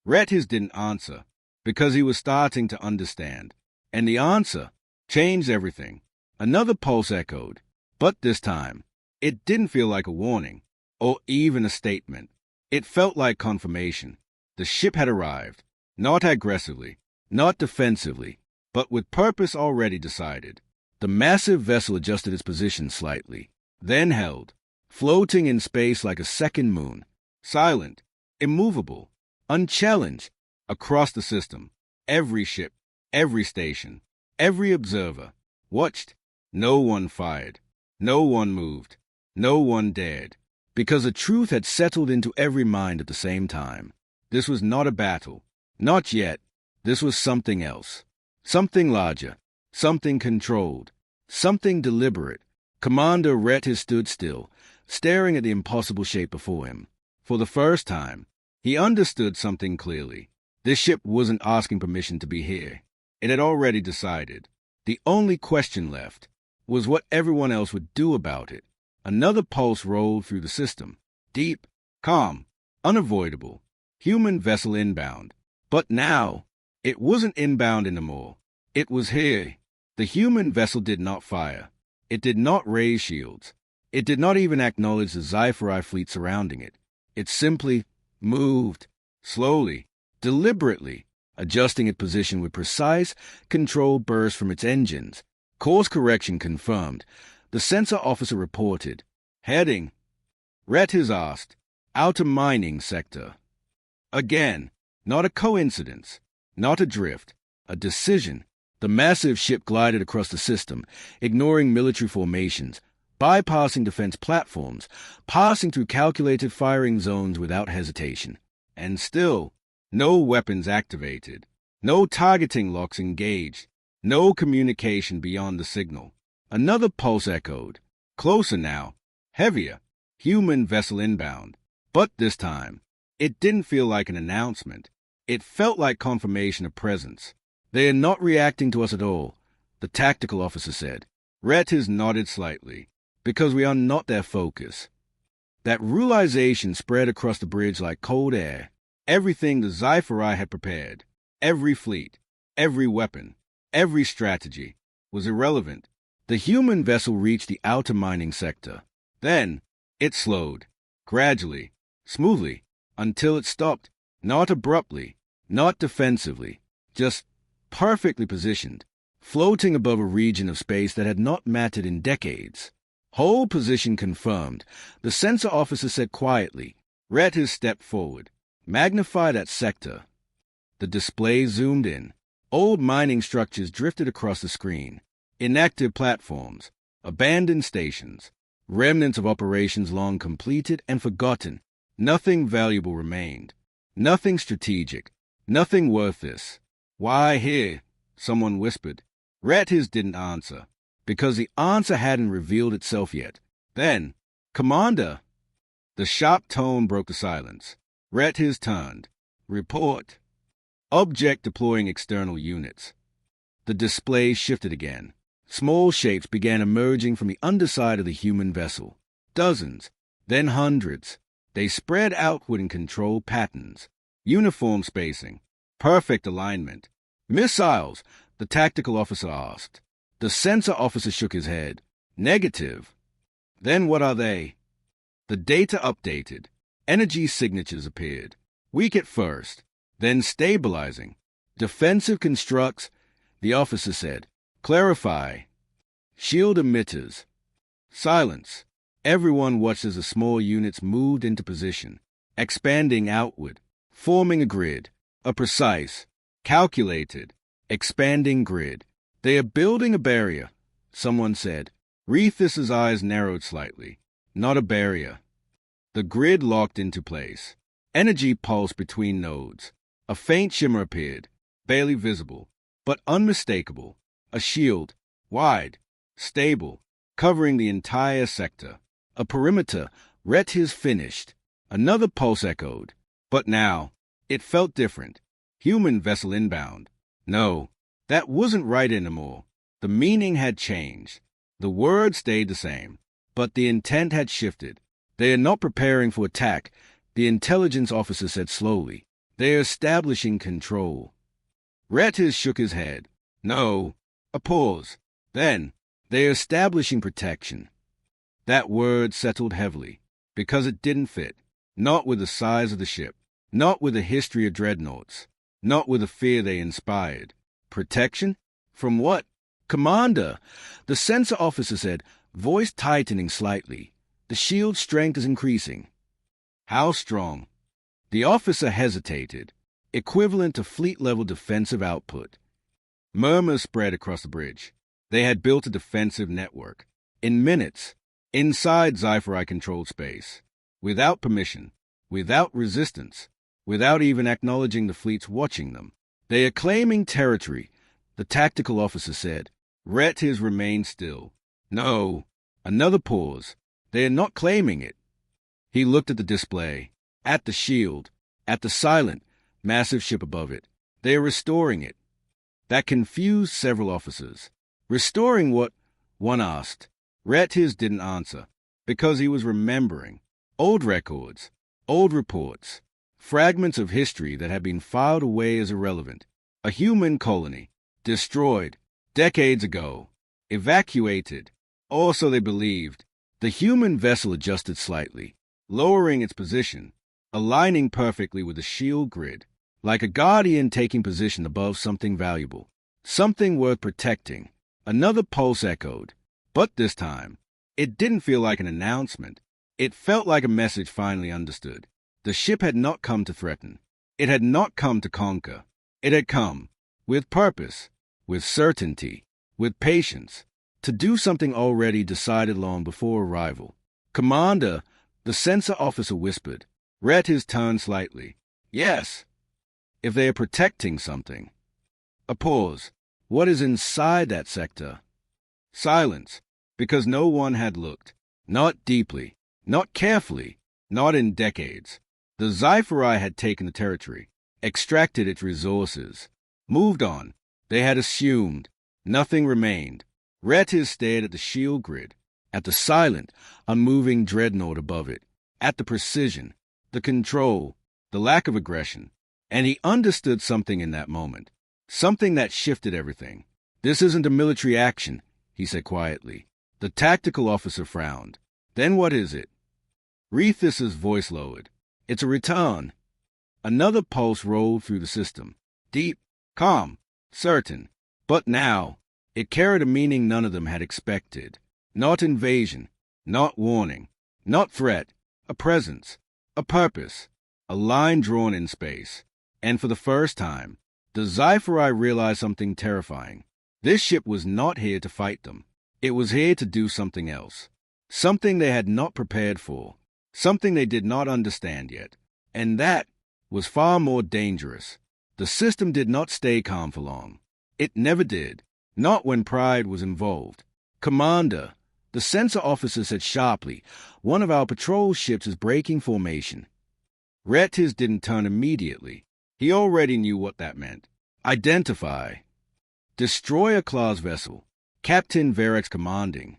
Retters didn't answer, because he was starting to understand. And the answer changed everything. Another pulse echoed, but this time, it didn't feel like a warning, or even a statement. It felt like confirmation. The ship had arrived, not aggressively, not defensively, but with purpose already decided. The massive vessel adjusted its position slightly, then held, floating in space like a second moon, silent, immovable, unchallenged, across the system. Every ship, every station, every observer watched. No one fired. No one moved. No one dared. Because the truth had settled into every mind at the same time. This was not a battle. Not yet. This was something else. Something larger. Something controlled. Something deliberate. Commander Retters stood still, staring at the impossible shape before him. For the first time, he understood something clearly. This ship wasn't asking permission to be here. It had already decided. The only question left was what everyone else would do about it. Another pulse rolled through the system. Deep, calm, unavoidable. Human vessel inbound. But now, it wasn't inbound anymore. It was here. The human vessel did not fire. It did not raise shields. It did not even acknowledge the sci-fi fleet surrounding it. It simply moved, slowly, deliberately, adjusting its position with precise, controlled bursts from its engines. Course correction confirmed. The sensor officer reported. Heading. Retters asked. Outer mining sector. Again, not a coincidence, not a drift, a decision. The massive ship glided across the system, ignoring military formations, bypassing defense platforms, passing through calculated firing zones without hesitation. And still, no weapons activated, no targeting locks engaged, no communication beyond the signal. Another pulse echoed, closer now, heavier, human vessel inbound. But this time, it didn't feel like an announcement. It felt like confirmation of presence. They are not reacting to us at all, the tactical officer said. Retters nodded slightly, because we are not their focus. That realization spread across the bridge like cold air. Everything the sci-fi had prepared, every fleet, every weapon, every strategy, was irrelevant. The human vessel reached the outer mining sector. Then, it slowed, gradually, smoothly, until it stopped, not abruptly, not defensively, just perfectly positioned, floating above a region of space that had not mattered in decades. Whole position confirmed, the sensor officer said quietly. Retters stepped forward. Magnify that sector. The display zoomed in. Old mining structures drifted across the screen. Inactive platforms, abandoned stations, remnants of operations long completed and forgotten. Nothing valuable remained. Nothing strategic. Nothing worth this. Why here? Someone whispered. Retters didn't answer, because the answer hadn't revealed itself yet. Then, Commander! The sharp tone broke the silence. Retters turned. Report. Object deploying external units. The display shifted again. Small shapes began emerging from the underside of the human vessel. Dozens, then hundreds. They spread outward in controlled patterns. Uniform spacing. Perfect alignment. Missiles, the tactical officer asked. The sensor officer shook his head. Negative. Then what are they? The data updated. Energy signatures appeared. Weak at first, then stabilizing. Defensive constructs, the officer said. Clarify. Shield emitters. Silence. Everyone watched as the small units moved into position, expanding outward, forming a grid, a precise, calculated, expanding grid. "They are building a barrier," someone said. Rethus's eyes narrowed slightly. "Not a barrier." The grid locked into place. Energy pulsed between nodes. A faint shimmer appeared, barely visible, but unmistakable. A shield, wide, stable, covering the entire sector. A perimeter, Rethus finished. Another pulse echoed. But now, it felt different. Human vessel inbound. No, that wasn't right anymore. The meaning had changed. The words stayed the same, but the intent had shifted. "They are not preparing for attack," the intelligence officer said slowly. "They are establishing control." Rethus shook his head. "No." A pause. Then, "They are establishing protection." That word settled heavily, because it didn't fit. Not with the size of the ship. Not with the history of dreadnoughts. Not with the fear they inspired. Protection? From what? "Commander," the sensor officer said, voice tightening slightly. "The shield strength is increasing." "How strong?" The officer hesitated. "Equivalent to fleet-level defensive output." Murmurs spread across the bridge. They had built a defensive network. In minutes, inside sci-fi-controlled space. Without permission. Without resistance. Without even acknowledging the fleets watching them. "They are claiming territory," the tactical officer said. Rethus remained still. "No." Another pause. "They are not claiming it." He looked at the display, at the shield, at the silent, massive ship above it. "They are restoring it." That confused several officers. "Restoring what?" one asked. Rethus didn't answer, because he was remembering. Old records, old reports, fragments of history that had been filed away as irrelevant. A human colony, destroyed, decades ago, evacuated, or so they believed. The human vessel adjusted slightly, lowering its position, aligning perfectly with the shield grid, like a guardian taking position above something valuable, something worth protecting. Another pulse echoed, but this time, it didn't feel like an announcement. It felt like a message finally understood. The ship had not come to threaten. It had not come to conquer. It had come, with purpose, with certainty, with patience, to do something already decided long before arrival. "Commander," the sensor officer whispered. Rethus turned slightly. "Yes." "If they are protecting something." A pause. "What is inside that sector?" Silence, because no one had looked. Not deeply, not carefully, not in decades. The sci-fi had taken the territory, extracted its resources, moved on. They had assumed. Nothing remained. Rethus stared at the shield grid, at the silent, unmoving dreadnought above it, at the precision, the control, the lack of aggression, and he understood something in that moment, something that shifted everything. "This isn't a military action," he said quietly. The tactical officer frowned. "Then what is it?" Rethus's voice lowered. "It's a return." Another pulse rolled through the system. Deep, calm, certain. But now, it carried a meaning none of them had expected. Not invasion, not warning, not threat. A presence, a purpose, a line drawn in space. And for the first time, the sci-fi realized something terrifying. This ship was not here to fight them. It was here to do something else. Something they had not prepared for. Something they did not understand yet. And that was far more dangerous. The system did not stay calm for long. It never did. Not when pride was involved. "Commander," the sensor officer said sharply, "one of our patrol ships is breaking formation." Rethus didn't turn immediately. He already knew what that meant. Identify. Destroyer-class vessel. Captain Verex commanding.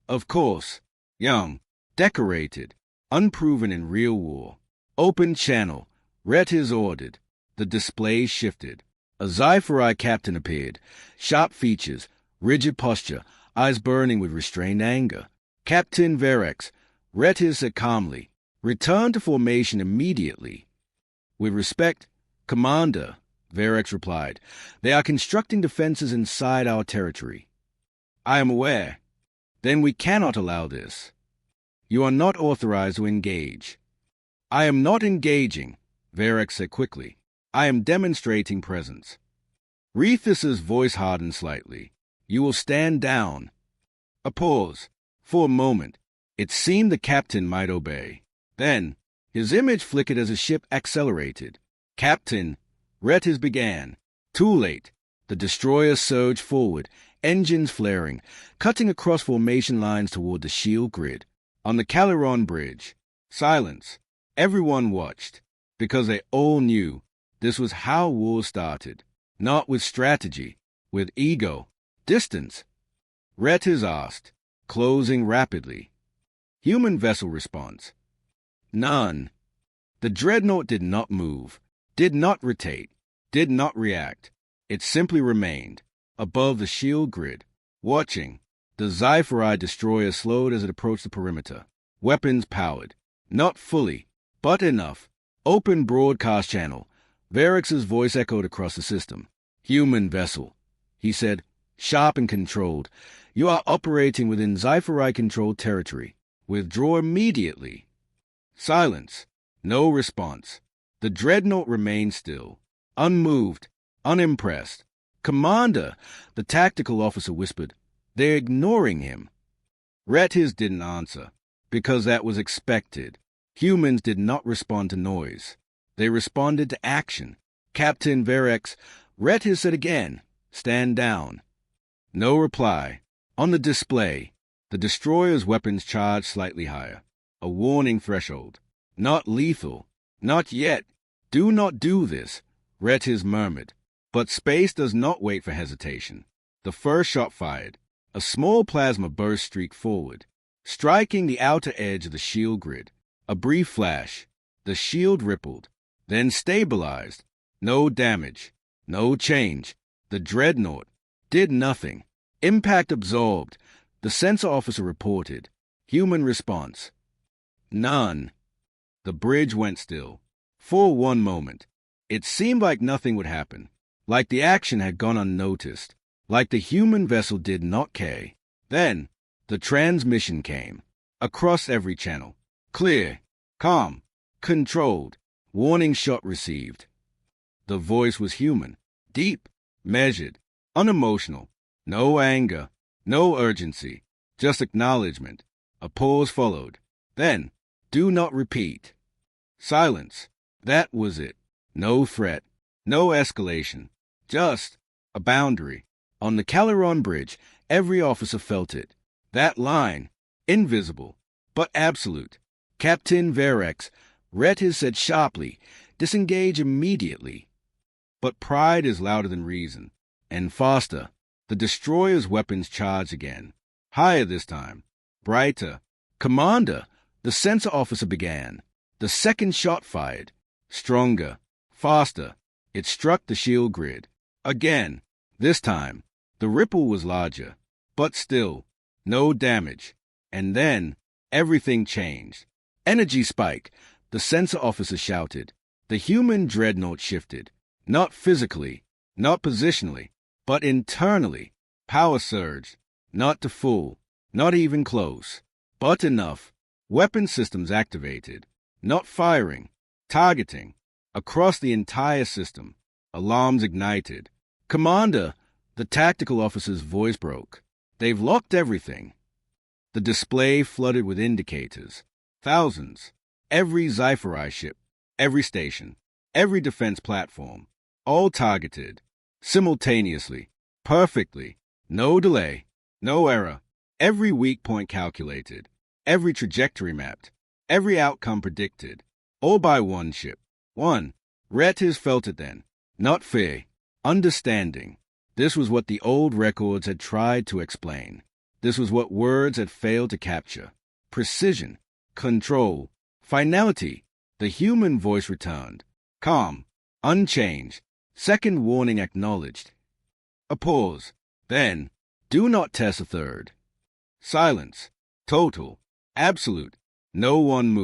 Of course. Young. Decorated. Unproven in real war. Open channel. Rethus ordered. The display shifted. A sci-fi captain appeared. Sharp features. Rigid posture. Eyes burning with restrained anger. "Captain Verex," Rethus said calmly. "Return to formation immediately." "With respect, Commander," Verex replied. "They are constructing defenses inside our territory." "I am aware." "Then we cannot allow this." You are not authorized to engage. I am not engaging, Varric said quickly. I am demonstrating presence. Rethus's voice hardened slightly. You will stand down. A pause. For a moment, it seemed the captain might obey. Then, his image flickered as the ship accelerated. Captain, Rethus began. Too late. The destroyer surged forward, engines flaring, cutting across formation lines toward the shield grid. On the Caleron bridge, silence. Everyone watched, because they all knew this was how war started. Not with strategy, with ego, distance. Rethus asked, closing rapidly. Human vessel response. None. The Dreadnought did not move, did not rotate, did not react. It simply remained, above the shield grid, watching. The sci-fi destroyer slowed as it approached the perimeter. Weapons powered. Not fully, but enough. Open broadcast channel. Varric's voice echoed across the system. Human vessel, he said, sharp and controlled. You are operating within sci-fi-controlled territory. Withdraw immediately. Silence. No response. The Dreadnought remained still, unmoved, unimpressed. Commander, the tactical officer whispered. They're ignoring him. Rethus didn't answer, because that was expected. Humans did not respond to noise. They responded to action. Captain Varric, Rethus said again, stand down. No reply. On the display, the destroyer's weapons charged slightly higher. A warning threshold. Not lethal. Not yet. Do not do this, Rethus murmured. But space does not wait for hesitation. The first shot fired. A small plasma burst streaked forward, striking the outer edge of the shield grid. A brief flash. The shield rippled, then stabilized. No damage. No change. The Dreadnought did nothing. Impact absorbed. The sensor officer reported. Human response. None. The bridge went still. For one moment, it seemed like nothing would happen, like the action had gone unnoticed, like the human vessel did not care. Then, the transmission came. Across every channel. Clear. Calm. Controlled. Warning shot received. The voice was human. Deep. Measured. Unemotional. No anger. No urgency. Just acknowledgement. A pause followed. Then, do not repeat. Silence. That was it. No threat. No escalation. Just a boundary. On the Caleron bridge, every officer felt it. That line. Invisible, but absolute. Captain Varric, Rethus said sharply, disengage immediately. But pride is louder than reason. And faster. The destroyer's weapons charged again. Higher this time. Brighter. Commander, the sensor officer began. The second shot fired. Stronger. Faster. It struck the shield grid. Again. This time, the ripple was larger. But still, no damage. And then, everything changed. Energy spike. The sensor officer shouted. The human Dreadnought shifted. Not physically, not positionally, but internally. Power surged. Not to full. Not even close. But enough. Weapon systems activated. Not firing. Targeting. Across the entire system. Alarms ignited. Commander, the tactical officer's voice broke. They've locked everything. The display flooded with indicators. Thousands. Every sci-fi ship. Every station. Every defense platform. All targeted. Simultaneously. Perfectly. No delay. No error. Every weak point calculated. Every trajectory mapped. Every outcome predicted. All by one ship. One. Rethus felt it then. Not fear. Understanding. This was what the old records had tried to explain. This was what words had failed to capture. Precision. Control. Finality. The human voice returned. Calm. Unchanged. Second warning acknowledged. A pause. Then, do not test a third. Silence. Total. Absolute. No one moved.